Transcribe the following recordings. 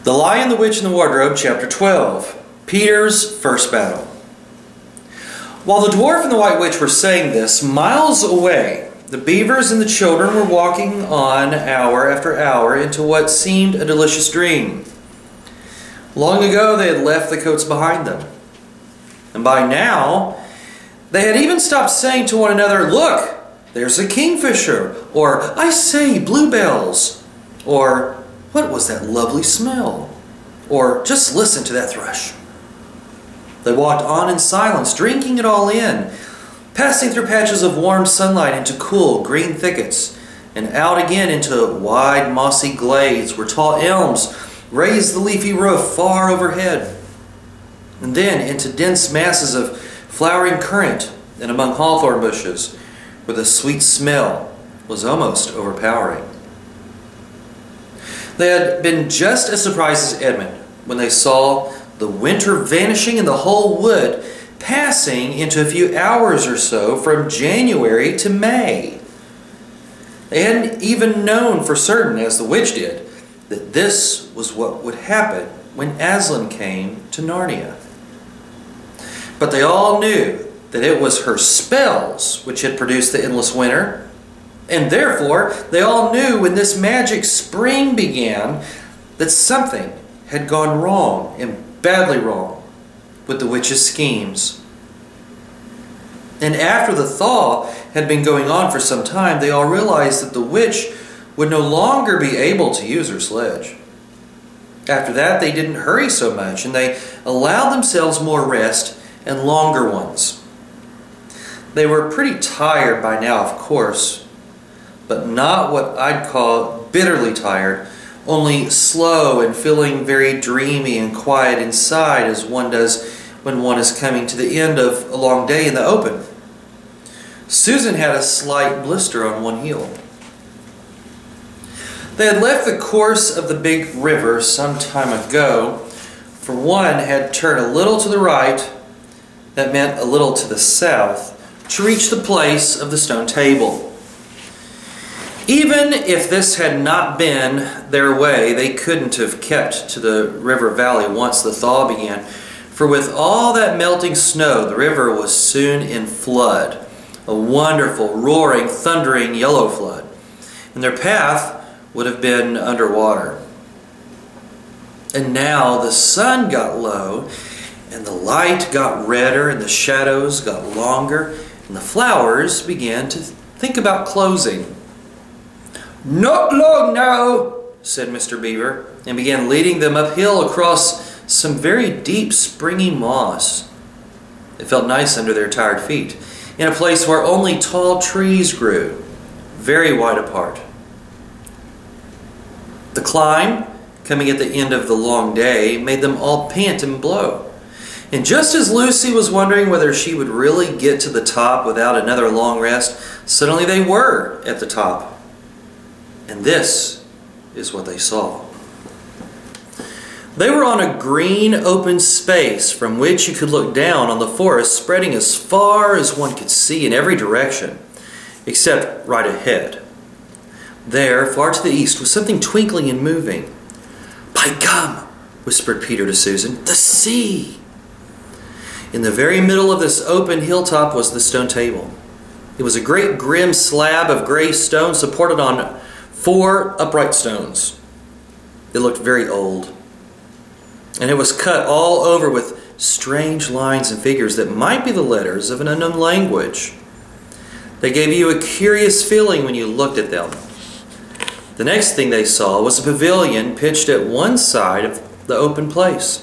The Lion, the Witch, and the Wardrobe, Chapter 12. Peter's First Battle. While the dwarf and the white witch were saying this, miles away, the beavers and the children were walking on hour after hour into what seemed a delicious dream. Long ago they had left the coats behind them. And by now, they had even stopped saying to one another, "Look, there's a kingfisher," or "I say, bluebells," or "What was that lovely smell?" or "Just listen to that thrush." They walked on in silence, drinking it all in, passing through patches of warm sunlight into cool green thickets, and out again into wide mossy glades where tall elms raised the leafy roof far overhead, and then into dense masses of flowering currant and among hawthorn bushes where the sweet smell was almost overpowering. They had been just as surprised as Edmund when they saw the winter vanishing and the whole wood passing into a few hours or so from January to May. They hadn't even known for certain, as the witch did, that this was what would happen when Aslan came to Narnia. But they all knew that it was her spells which had produced the endless winter, and therefore they all knew when this magic spring began that something had gone wrong, and badly wrong, with the witch's schemes. And after the thaw had been going on for some time, they all realized that the witch would no longer be able to use her sledge. After that, they didn't hurry so much, and they allowed themselves more rest and longer ones. They were pretty tired by now, of course, but not what I'd call bitterly tired, only slow and feeling very dreamy and quiet inside, as one does when one is coming to the end of a long day in the open. Susan had a slight blister on one heel. They had left the course of the big river some time ago, for one had turned a little to the right, that meant a little to the south, to reach the place of the stone table. Even if this had not been their way, they couldn't have kept to the river valley once the thaw began, for with all that melting snow, the river was soon in flood, a wonderful, roaring, thundering yellow flood, and their path would have been underwater. And now the sun got low, and the light got redder, and the shadows got longer, and the flowers began to think about closing. "Not long now," said Mr. Beaver, and began leading them uphill across some very deep springy moss. It felt nice under their tired feet, in a place where only tall trees grew, very wide apart. The climb, coming at the end of the long day, made them all pant and blow. And just as Lucy was wondering whether she would really get to the top without another long rest, suddenly they were at the top. And this is what they saw. They were on a green open space from which you could look down on the forest spreading as far as one could see in every direction, except right ahead. There, far to the east, was something twinkling and moving. "By gum," whispered Peter to Susan, "the sea!" In the very middle of this open hilltop was the stone table. It was a great grim slab of gray stone supported on 4 upright stones. It looked very old, and it was cut all over with strange lines and figures that might be the letters of an unknown language. They gave you a curious feeling when you looked at them. The next thing they saw was a pavilion pitched at one side of the open place.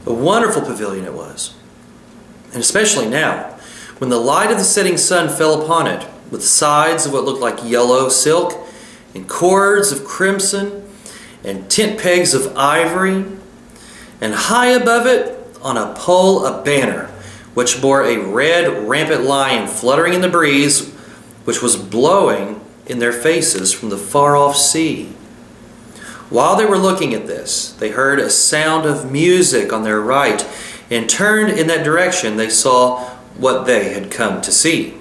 A wonderful pavilion it was, and especially now, when the light of the setting sun fell upon it, with sides of what looked like yellow silk, and cords of crimson, and tent pegs of ivory, and high above it, on a pole, a banner, which bore a red rampant lion fluttering in the breeze, which was blowing in their faces from the far-off sea. While they were looking at this, they heard a sound of music on their right, and turned in that direction. They saw what they had come to see.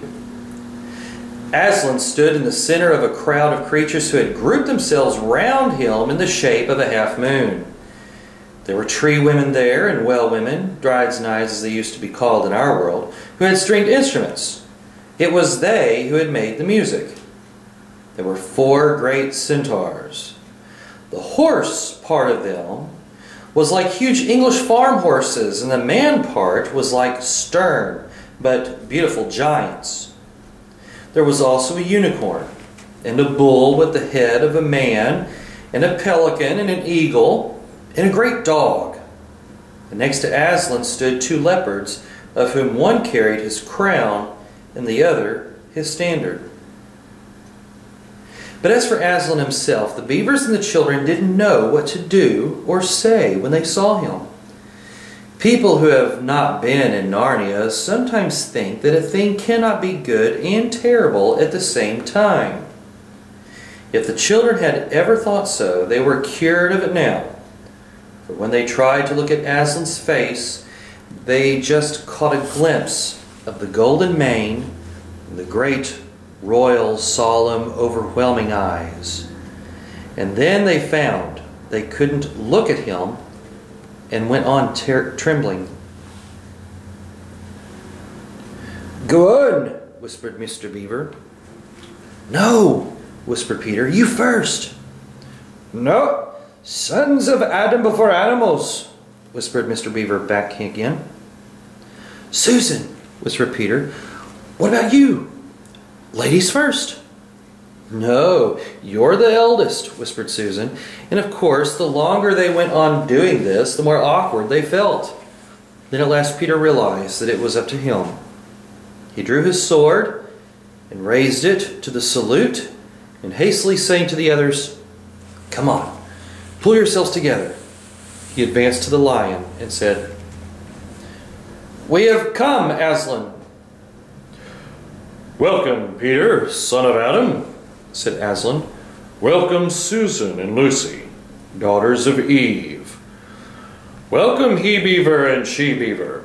Aslan stood in the center of a crowd of creatures who had grouped themselves round him in the shape of a half moon. There were tree women there, and well women, brides' knives as they used to be called in our world, who had stringed instruments. It was they who had made the music. There were 4 great centaurs. The horse part of them was like huge English farm horses, and the man part was like stern but beautiful giants. There was also a unicorn, and a bull with the head of a man, and a pelican, and an eagle, and a great dog. And next to Aslan stood 2 leopards, of whom one carried his crown, and the other his standard. But as for Aslan himself, the beavers and the children didn't know what to do or say when they saw him. People who have not been in Narnia sometimes think that a thing cannot be good and terrible at the same time. If the children had ever thought so, they were cured of it now. For when they tried to look at Aslan's face, they just caught a glimpse of the golden mane and the great, royal, solemn, overwhelming eyes. And then they found they couldn't look at him and went on trembling. "Go on," whispered Mr. Beaver. "No," whispered Peter. "You first." "No, sons of Adam before animals," whispered Mr. Beaver back again. "Susan," whispered Peter, "what about you? Ladies first." "No, you're the eldest," whispered Susan. And of course, the longer they went on doing this, the more awkward they felt. Then at last Peter realized that it was up to him. He drew his sword and raised it to the salute, and hastily saying to the others, "Come on, pull yourselves together," he advanced to the lion and said, "We have come, Aslan." "Welcome, Peter, son of Adam," said Aslan. "Welcome, Susan and Lucy, daughters of Eve. Welcome, he-beaver and she-beaver."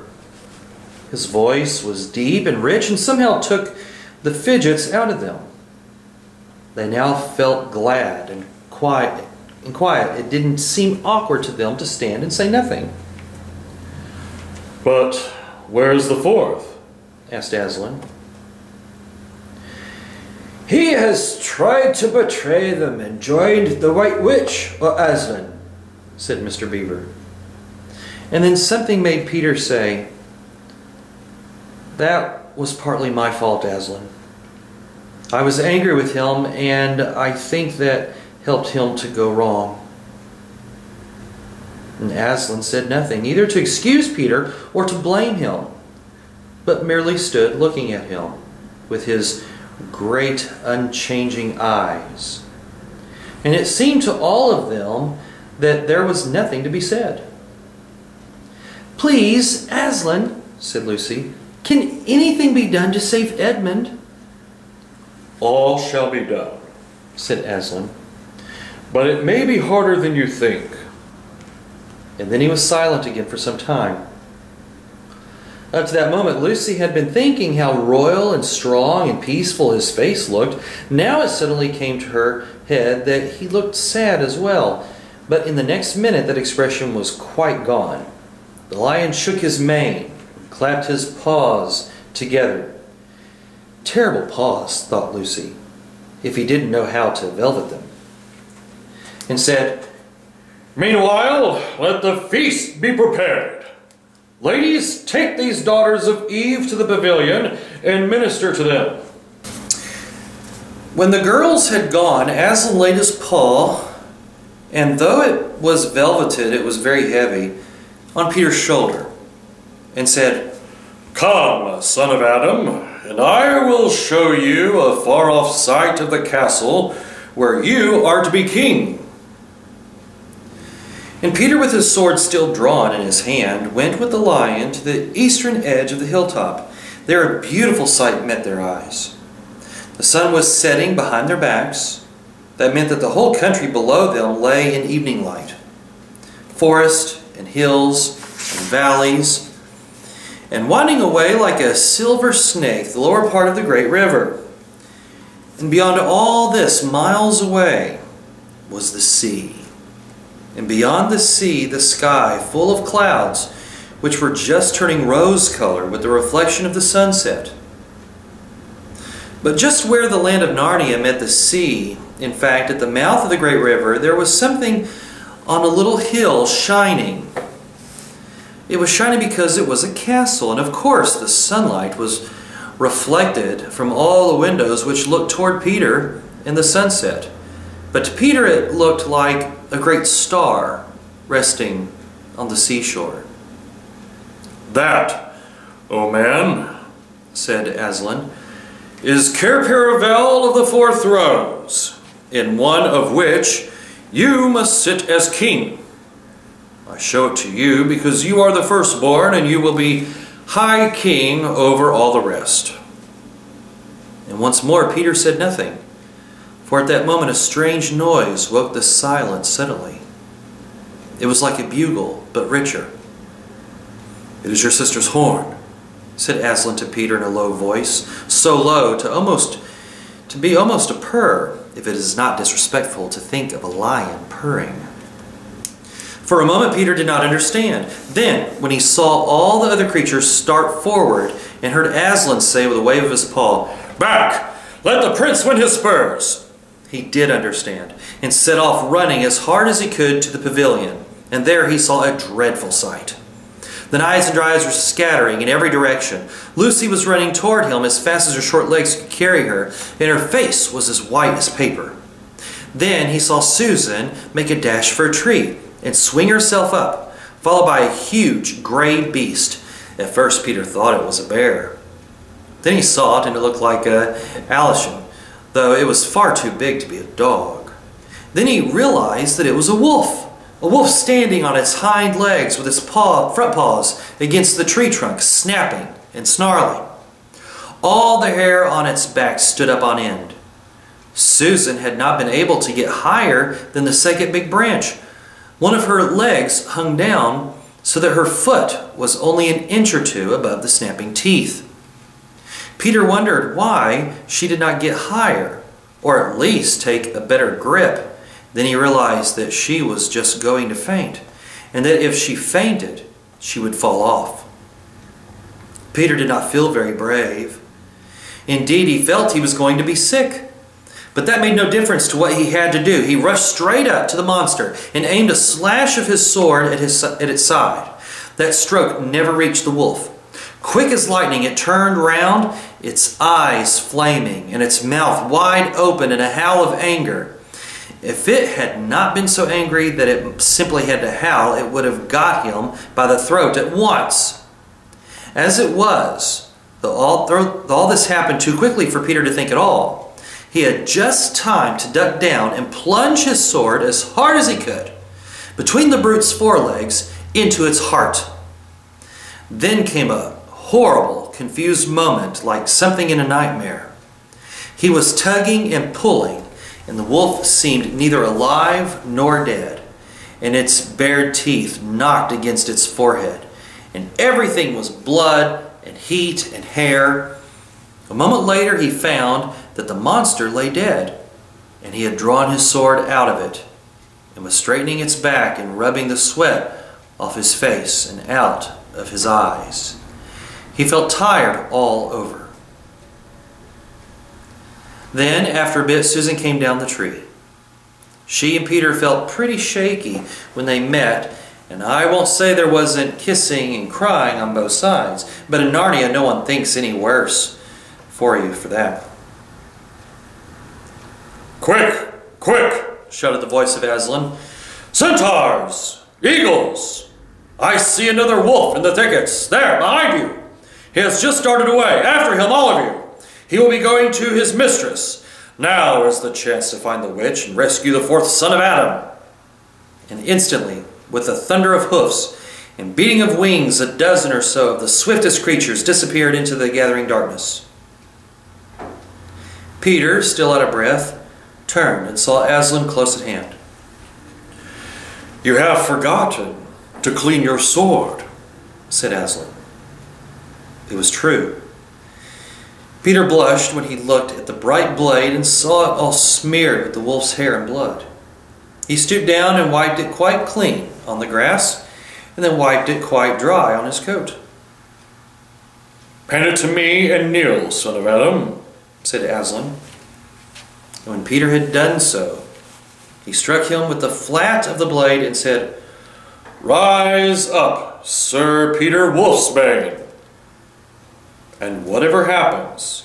His voice was deep and rich and somehow took the fidgets out of them. They now felt glad and quiet. It didn't seem awkward to them to stand and say nothing. "But where's the 4th?" asked Aslan. "He has tried to betray them and joined the White Witch, O Aslan," said Mr. Beaver. And then something made Peter say, "That was partly my fault, Aslan. I was angry with him, and I think that helped him to go wrong." And Aslan said nothing, either to excuse Peter or to blame him, but merely stood looking at him with his great unchanging eyes. And it seemed to all of them that there was nothing to be said. "Please, Aslan," said Lucy, "can anything be done to save Edmund?" "All shall be done," said Aslan. "but it may be harder than you think." And then he was silent again for some time. Up to that moment, Lucy had been thinking how royal and strong and peaceful his face looked. Now it suddenly came to her head that he looked sad as well. But in the next minute, that expression was quite gone. The lion shook his mane, clapped his paws together. Terrible paws, thought Lucy, if he didn't know how to velvet them. And said, "Meanwhile, let the feast be prepared. Ladies, take these daughters of Eve to the pavilion and minister to them." When the girls had gone, Aslan laid his paw, and though it was velveted, it was very heavy, on Peter's shoulder, and said, "Come, son of Adam, and I will show you a far-off sight of the castle where you are to be king." And Peter, with his sword still drawn in his hand, went with the lion to the eastern edge of the hilltop. There a beautiful sight met their eyes. The sun was setting behind their backs. That meant that the whole country below them lay in evening light. Forest and hills and valleys, and winding away like a silver snake, the lower part of the great river. And beyond all this, miles away, was the sea. and beyond the sea, the sky full of clouds, which were just turning rose-color with the reflection of the sunset. But just where the land of Narnia met the sea, in fact, at the mouth of the great river, there was something on a little hill shining. It was shining because it was a castle, and of course the sunlight was reflected from all the windows which looked toward Peter in the sunset. But to Peter it looked like a great star resting on the seashore. "That, O man," said Aslan, "is Cair Paravel of the Four Thrones, in one of which you must sit as king. I show it to you because you are the firstborn, and you will be high king over all the rest." And once more Peter said nothing, for at that moment a strange noise woke the silence suddenly. It was like a bugle, but richer. "It is your sister's horn," said Aslan to Peter in a low voice, so low to be almost a purr, if it is not disrespectful to think of a lion purring. For a moment Peter did not understand. Then, when he saw all the other creatures start forward and heard Aslan say with a wave of his paw, "Back! Let the prince win his spurs!" he did understand, and set off running as hard as he could to the pavilion. And there he saw a dreadful sight. The knights and dryads were scattering in every direction. Lucy was running toward him as fast as her short legs could carry her, and her face was as white as paper. Then he saw Susan make a dash for a tree and swing herself up, followed by a huge gray beast. At first Peter thought it was a bear. Then he saw it and it looked like Aslan, though it was far too big to be a dog. Then he realized that it was a wolf standing on its hind legs with its front paws against the tree trunk, snapping and snarling. All the hair on its back stood up on end. Susan had not been able to get higher than the second big branch. One of her legs hung down so that her foot was only an inch or two above the snapping teeth. Peter wondered why she did not get higher, or at least take a better grip. Then he realized that she was just going to faint, and that if she fainted, she would fall off. Peter did not feel very brave. Indeed, he felt he was going to be sick. But that made no difference to what he had to do. He rushed straight up to the monster and aimed a slash of his sword at its side. That stroke never reached the wolf. Quick as lightning, it turned round, its eyes flaming and its mouth wide open in a howl of anger. If it had not been so angry that it simply had to howl, it would have got him by the throat at once. As it was, though all this happened too quickly for Peter to think at all, he had just time to duck down and plunge his sword as hard as he could between the brute's forelegs into its heart. Then came a horrible, confused moment like something in a nightmare. He was tugging and pulling, and the wolf seemed neither alive nor dead, and its bared teeth knocked against its forehead, and everything was blood and heat and hair. A moment later he found that the monster lay dead, and he had drawn his sword out of it, and was straightening its back and rubbing the sweat off his face and out of his eyes. He felt tired all over. Then, after a bit, Susan came down the tree. She and Peter felt pretty shaky when they met, and I won't say there wasn't kissing and crying on both sides, but in Narnia no one thinks any worse for you for that. "Quick! Quick!" shouted the voice of Aslan. "Centaurs! Eagles! I see another wolf in the thickets, there, behind you. He has just started away. After him, all of you. He will be going to his mistress. Now is the chance to find the witch and rescue the fourth son of Adam." And instantly, with the thunder of hoofs and beating of wings, a dozen or so of the swiftest creatures disappeared into the gathering darkness. Peter, still out of breath, turned and saw Aslan close at hand. "You have forgotten to clean your sword," said Aslan. It was true. Peter blushed when he looked at the bright blade and saw it all smeared with the wolf's hair and blood. He stooped down and wiped it quite clean on the grass, and then wiped it quite dry on his coat. "Hand it to me and kneel, son of Adam," said Aslan. And when Peter had done so, he struck him with the flat of the blade and said, "Rise up, Sir Peter Wolfsbane, and whatever happens,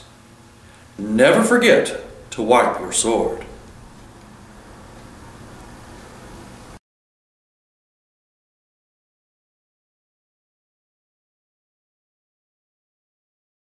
never forget to wipe your sword."